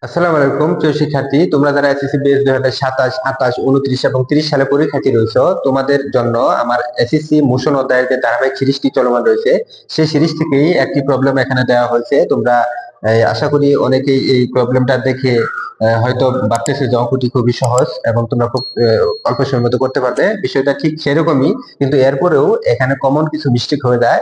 আসসালামু আলাইকুম প্রিয় শিক্ষার্থী, তোমরা যারা এসএসসি বেস 2027, 28, 29 এবং 30 সালে পরীক্ষার্থী রয়েছে, তোমাদের জন্য আমার এসএসসি মোশন অধ্যায়ের যে ধারাবাহিক সিরিজটি চলমান রয়েছে, সেই সিরিজ থেকেই একটি প্রবলেম এখানে দেওয়া হয়েছে। তোমরা আশা করি অনেকেই এই প্রবলেমটা দেখে হয়তো ভাবতেছে যে অঙ্কটি খুবই সহজ এবং তোমরা খুব অল্প সময়ের মধ্যে করতে পারবে। বিষয়টা ঠিক সেরকমই, কিন্তু এরপরেও এখানে কমন কিছু মিস্টেক হয়ে যায়,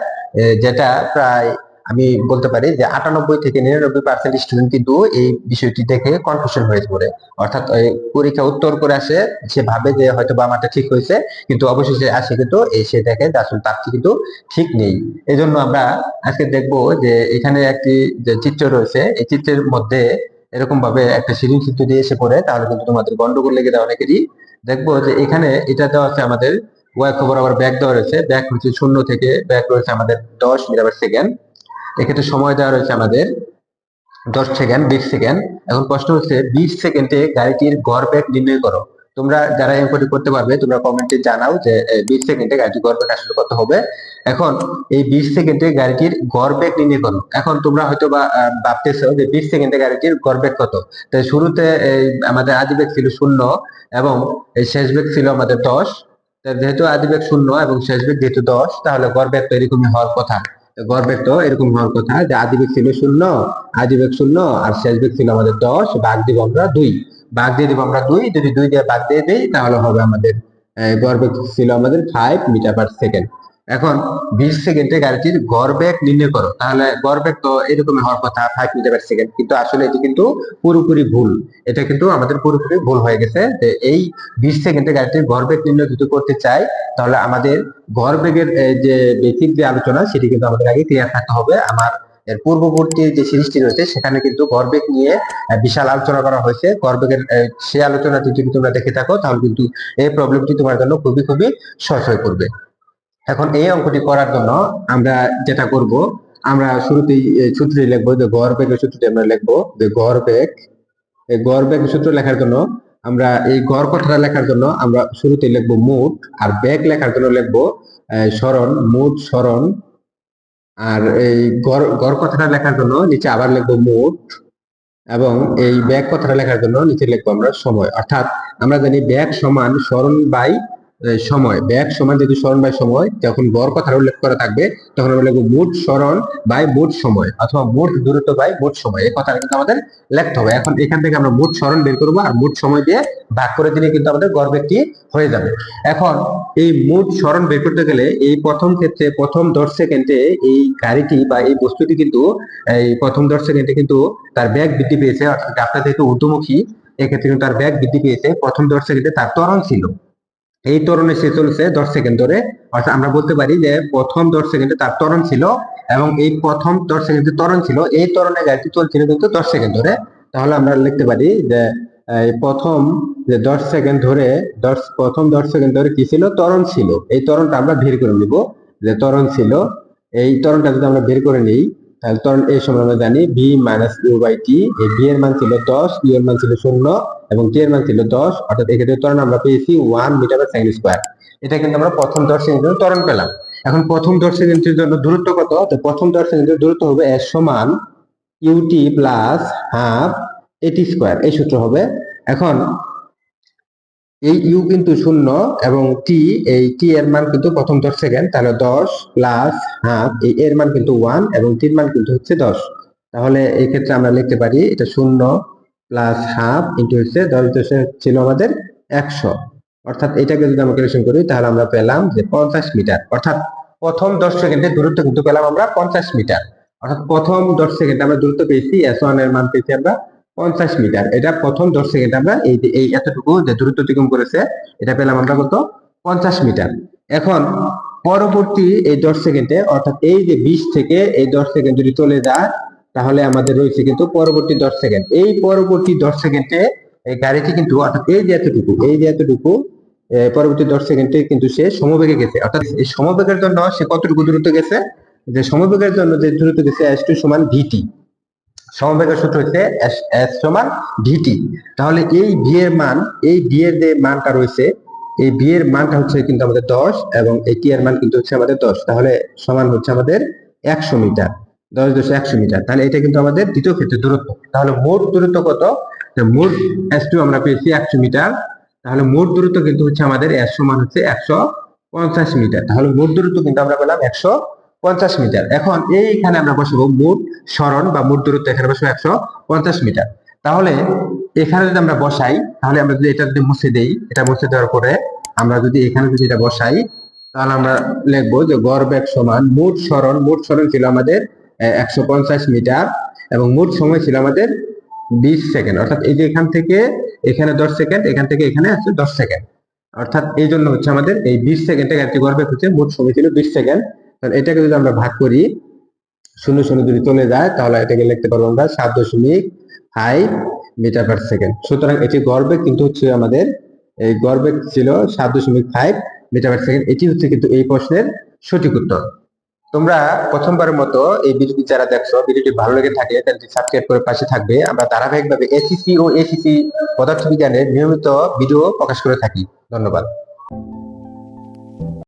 যেটা প্রায় আমি বলতে পারি যে 98 থেকে 99% স্টুডেন্ট কিন্তু এই বিষয়টি দেখে কনফিউশন হয়ে পড়ে। অর্থাৎ পরীক্ষা উত্তর করে আসে, সে ভাবে যে হয়তো বা আমারটা ঠিক হয়েছে, কিন্তু অবশেষে আসে কিন্তু সে দেখে যে আসলে তার কিন্তু ঠিক নেই। এই জন্য আমরা আজকে দেখবো যে এখানে একটি যে চিত্র রয়েছে, এই চিত্রের মধ্যে এরকম ভাবে একটা সিরিজ চিত্র দিয়ে এসে পড়ে, তাহলে কিন্তু তোমাদের গন্ডগোল লেগে যায় অনেকেরই। দেখবো যে এখানে এটা দেওয়া আছে আমাদের ওয়াই খবর, আবার ব্যাক দেওয়া রয়েছে। ব্যাক হচ্ছে 0 থেকে ব্যাক রয়েছে আমাদের 10 মিটার সেকেন্ড। এক্ষেত্রে সময় দেওয়া রয়েছে আমাদের 10 সেকেন্ড, 20 সেকেন্ড। এখন প্রশ্ন হচ্ছে 20 সেকেন্ডে গাড়িটির গড় বেগ নির্ণয় করো। তোমরা যারা এনকোডি করতে পারবে তোমরা কমেন্টে জানাও যে 20 সেকেন্ডে গাড়িটির গড় বেগ আসলে কত হবে। এখন এই 20 সেকেন্ডে গাড়িটির গড় বেগ নির্ণয় করো। এখন তোমরা হয়তো বা ভাবতেছো যে 20 সেকেন্ডে গাড়িটির গড় বেগ কত। তাই শুরুতে আমাদের আদি বেগ ছিল 0 এবং এই শেষ বেগ ছিল আমাদের 10। যেহেতু আদি বেগ 0 এবং শেষ বেগ যেহেতু 10, তাহলে গড় বেগ তো এরকমই হওয়ার কথা। গড় বেগ তো এরকম হওয়ার কথা যে আদি বেগ ছিল 0, আদি বেগ 0 আর শেষ বেগ ছিল আমাদের 10, ভাগ দিব আমরা 2। ভাগ দিয়ে দিব আমরা 2, যদি 2 দিয়ে ভাগ দিয়ে দেই তাহলে হবে আমাদের গড় বেগ ছিল আমাদের 5 মিটার পার সেকেন্ড। এখন 20 সেকেন্ডে গাড়িটির গড় বেগ নির্ণয় করো, তাহলে গড় বেগ তো এরকম হওয়ার কথা 5 মিটার পার সেকেন্ড, কিন্তু আসলে এটি কিন্তু পুরোপুরি ভুল। এটা কিন্তু আমাদের পুরোপুরি ভুল হয়ে গেছে। যে এই 20 সেকেন্ডে গাড়িটির গড় বেগ নির্ণয় যদি করতে চাই, তাহলে আমাদের ভরবেগের যে বেসিক যে আলোচনা, সেটি কিন্তু আমাদের আগে ক্লিয়ার থাকতে হবে। আমার এর পূর্ববর্তী যে সিরিজটি রয়েছে সেখানে কিন্তু ভরবেগ নিয়ে বিশাল আলোচনা করা হয়েছে। ভরবেগের সেই আলোচনাটি যদি তোমরা দেখে থাকো, তাহলে কিন্তু এই প্রবলেমটি তোমার জন্য খুবই খুবই সহজ হয়ে পড়বে। এখন এই অঙ্কটি করার জন্য আমরা যেটা করব, আমরা শুরুতেই সূত্রটি লিখবো, যে ভরবেগের সূত্রটি আমরা লিখবো যে ভরবেগ। এই গড় বেগ সূত্র লেখার জন্য আমরা এই গড় কথাটা লেখার জন্য আমরা শুরুতে লিখবো মোট, আর বেগ লেখার জন্য লিখবো সরণ, মোট সরণ। আর এই গড় কথাটা লেখার জন্য নিচে আবার লিখবো মোট, এবং এই বেগ কথাটা লেখার জন্য নিচে লিখবো আমরা সময়। অর্থাৎ আমরা জানি বেগ সমান সরণ বাই সময়। বেগ সমান যদি সরণ বাই সময়, যখন গড় কথাটা উল্লেখ করা থাকবে তখন আমরা লিখবো মোট সরণ বাই মোট সময়, অথবা মোট দূরত্ব বাই মোট সময়। এই কথাটা কিন্তু আমাদের লিখতে হবে। এখন এখান থেকে আমরা মোট সরণ বের করবো, আর মোট সময় দিয়ে ভাগ করে দিলে কিন্তু আমাদের গড় বেগটি হয়ে যাবে। এখন এই মোট সরণ বের করতে গেলে এই প্রথম ক্ষেত্রে প্রথম 10 সেকেন্ডে এই গাড়িটি বা এই বস্তুটি কিন্তু এই প্রথম 10 সেকেন্ডে কিন্তু তার বেগ বৃদ্ধি পেয়েছে। অর্থাৎ গাড়িটা যেহেতু ঊর্ধ্বমুখী, এক্ষেত্রে কিন্তু তার বেগ বৃদ্ধি পেয়েছে। প্রথম 10 সেকেন্ডে তার ত্বরণ ছিল, এই ত্বরণে সে চলছে 10 সেকেন্ড ধরে। অর্থাৎ আমরা বলতে পারি যে প্রথম 10 সেকেন্ডে তার ত্বরণ ছিল, এবং এই প্রথম 10 সেকেন্ডে ত্বরণ ছিল, এই ত্বরণে গাড়িটি চলছিল কিন্তু 10 সেকেন্ড ধরে। তাহলে আমরা লিখতে পারি যে এই প্রথম যে 10 সেকেন্ড ধরে, প্রথম 10 সেকেন্ড ধরে কি ছিল, ত্বরণ ছিল। এই ত্বরণটা আমরা বের করে নিব, যে ত্বরণ ছিল। এই ত্বরণটা যদি আমরা বের করে নিই, তাহলে ত্বরণ এই সময় আমরা জানি B minus you by T. এই বি এর মান ছিল 10, ইউ এর মান ছিল 0 এবং টি এর মান ছিল 10। অর্থাৎ এক্ষেত্রে ত্বরণ আমরা পেয়েছি 1 মিটার পার সেকেন্ড স্কয়ার। এটা কিন্তু আমরা প্রথম 10 সেকেন্ডের জন্য ত্বরণ পেলাম। এখন প্রথম 10 সেকেন্ডের জন্য দূরত্ব কত? তো প্রথম 10 সেকেন্ডের দূরত্ব হবে এস সমান ইউটি প্লাস হাফ এটি স্কয়ার, এই সূত্র হবে। এখন এই ইউ কিন্তু 0 এবং টি, এই টি এর মান কিন্তু প্রথম 10 সেকেন্ড, তাহলে 10 প্লাস হাফ, এই এর মান কিন্তু 1 এবং টির মান কিন্তু হচ্ছে 10। তাহলে এই ক্ষেত্রে আমরা লিখতে পারি এটা 0 প্লাস হাফ ইন্টু হচ্ছে 10 ছিল আমাদের 100। অর্থাৎ এটাকে যদি আমরা ক্যালকুলেশন করি, তাহলে আমরা পেলাম যে 50 মিটার। অর্থাৎ প্রথম 10 সেকেন্ডে দূরত্ব কিন্তু পেলাম আমরা 50 মিটার। অর্থাৎ প্রথম 10 সেকেন্ডে আমরা দূরত্ব পেয়েছি, S1 এর মান পেয়েছি আমরা 50 মিটার। এটা প্রথম 10 সেকেন্ড আমরা এই এতটুকু যে দূরত্ব অতিক্রম করেছে, এটা পেলাম আমরা কত, 50 মিটার। এখন পরবর্তী এই 10 সেকেন্ডে, অর্থাৎ এই যে 20 থেকে এই 10 সেকেন্ড যদি চলে যায়, তাহলে আমাদের রয়েছে কিন্তু পরবর্তী 10 সেকেন্ড। এই পরবর্তী 10 সেকেন্ডে এই গাড়িটি কিন্তু, অর্থাৎ এই যে এতটুকু পরবর্তী 10 সেকেন্ডে কিন্তু সে সমবেগে গেছে। অর্থাৎ এই সমবেগের জন্য সে কতটুকু দূরত্ব গেছে, যে সমবেগের জন্য যে দূরত্ব গেছে S2 সমান ভিটি। সমবেগের সূত্র হচ্ছে এস সমান ভিটি। তাহলে এই ভি এর মান, এই ভি এর যে মানটা রয়েছে, এই ভি এর মানটা হচ্ছে কিন্তু আমাদের 10, এবং এই টি এর মান কিন্তু হচ্ছে আমাদের 10। তাহলে সমান হচ্ছে আমাদের 100 মিটার। 10 × 100 মিটার। তাহলে এটা কিন্তু আমাদের দ্বিতীয় ক্ষেত্রে দূরত্ব। তাহলে মোট দূরত্ব কত? মোট S2 আমরা পেয়েছি 100 মিটার। তাহলে মোট দূরত্ব কিন্তু হচ্ছে আমাদের S সমান হচ্ছে 150 মিটার। তাহলে মোট দূরত্ব কিন্তু আমরা পেলাম 150 মিটার। এখন এইখানে আমরা বসাবো মোট সরণ বা মোট দূরত্ব, এখানে বসাবো 150 মিটার। তাহলে এখানে যদি আমরা বসাই, তাহলে আমরা যদি এটা যদি মুছে দেই, এটা মুছে দেওয়ার পরে আমরা যদি এখানে যদি এটা বসাই, তাহলে আমরা লিখবো যে গড় বেগ সমান মোট সরণ ছিল আমাদের 150 মিটার এবং মোট সময় ছিল আমাদের 20 সেকেন্ড। অর্থাৎ এই যে এখান থেকে এখানে 10 সেকেন্ড, এখান থেকে এখানে আছে 10 সেকেন্ড। অর্থাৎ এই জন্য হচ্ছে আমাদের এই 20 সেকেন্ড থেকে একটি গড় বেগ হচ্ছে, মোট সময় ছিল 20 সেকেন্ড। তাহলে এটাকে যদি আমরা ভাগ করি, 0 0 যদি চলে যায়, তাহলে এটাকে লিখতে পারবো আমরা 7.5 মিটার/সেকেন্ড। সুতরাং এটি গড় বেগ কিন্তু হচ্ছে আমাদের, এই গড় বেগ ছিল 7.5 মিটার/সেকেন্ড। এটি হচ্ছে কিন্তু এই প্রশ্নের সঠিক উত্তর। তোমরা প্রথমবারের মতো এই ভিডিওটি যারা দেখছো, ভিডিওটি ভালো লেগে থাকলে চ্যানেলটি সাবস্ক্রাইব করে পাশে থাকবে। আমরা ধারাবাহিকভাবে এসিসি ও এসিসি পদার্থবিজ্ঞানের নিয়মিত ভিডিও প্রকাশ করে থাকি। ধন্যবাদ।